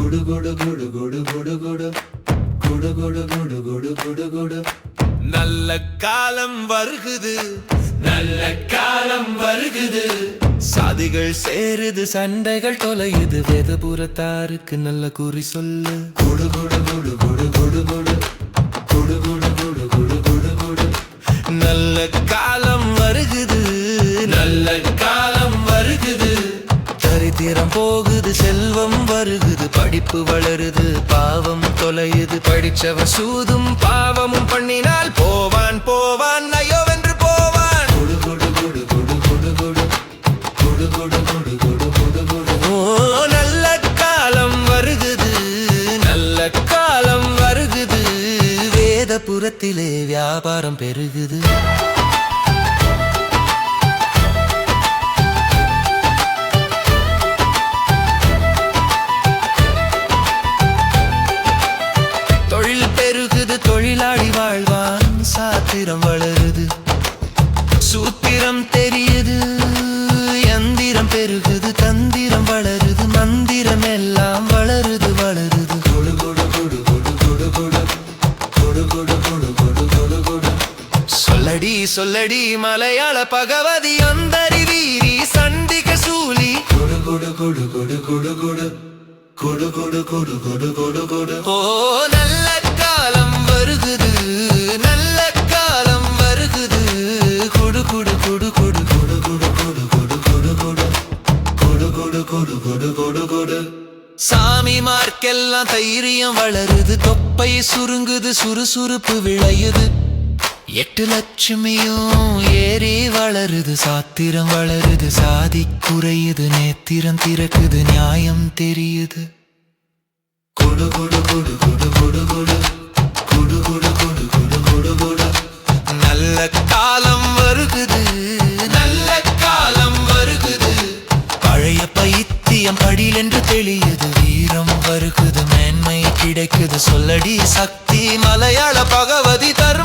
குடு குடு குடு குடு குடு குடு குடு குடு குடு குடு குடு குடு. நல்ல காலம் வருகுது, நல்ல காலம் வருகுது. சாதிகள் சேருது, சண்டைகள் தொலையுது. வேதபுரத்தாருக்கு நல்ல குறி சொல்லு. குடு குடு குடு குடு குடு குடு குடு குடு குடு குடு குடு குடு. நல்ல காலம் வருகுது, நல்ல காலம் வருகுது. தரித்திரம் போகுது, செல்வம் வருகுது. படிப்பு வளருது, பாவம் தொலையுது. படிச்சவன் சூதும் பாவமும் பண்ணினால் போவான் போவான் நயோவென்று போவான். குடு குடு குடு குடு குடு குடு குடு குடு குடு குடு குடு குடு. ஓ நல்ல காலம் வருகுது, நல்ல காலம் வருகுது. வேதபுரத்திலே வியாபாரம் பெருகுது. தொழிலாளி வாழ்வான், சாத்திரம் வளருது. சூத்திரம் தெரியுது, யந்திரம் பெருகுது. தந்திரம் வளருது, மந்திரம் எல்லாம் வளருது வளருது. கொடு கொடு கொடு கொடு கொடு கொடு கொடு கொடு கொடு கொடு கொடு கொடு. சொல்லடி சொல்லடி மலையாள பகவதி, அந்தரி வீரி சண்டிக சூலி. கொடு கொடு கொடு கொடு கொடு கொடு கொடு கொடு கொடு கொடு கொடு கொடு. ஓ நல்ல காலம் வருகுது, நல்ல காலம் வருகுது. கொடு கொடு கொடு கொடு கொடு கொடு கொடு கொடு கொடு கொடு கொடு கொடு கொடு கொடு கொடு கொடு. சாமிமார்க்கெல்லாம் தைரியம் வளருது. தொப்பை சுருங்குது, சுறுசுறுப்பு விளையுது. 8 லட்சுமியும் ஏறி வளருது. சாத்திரம் வளருது, சாதி குறையுது. நேத்திரம் திறக்குது, நியாயம் தெரியுது. கொடு கொடு கொடு கொடு கொடு கொடு கொடு கொடு கொடு கொடு கொடு கொடு. நல்ல காலம் வருகுது, நல்ல காலம் வருகுது. பழைய பைத்தியம் படில் என்று தெளியுது. வீரம் வருகுது, மேன்மை கிடைக்குது. சொல்லடி சக்தி மலையாள பகவதி தரும்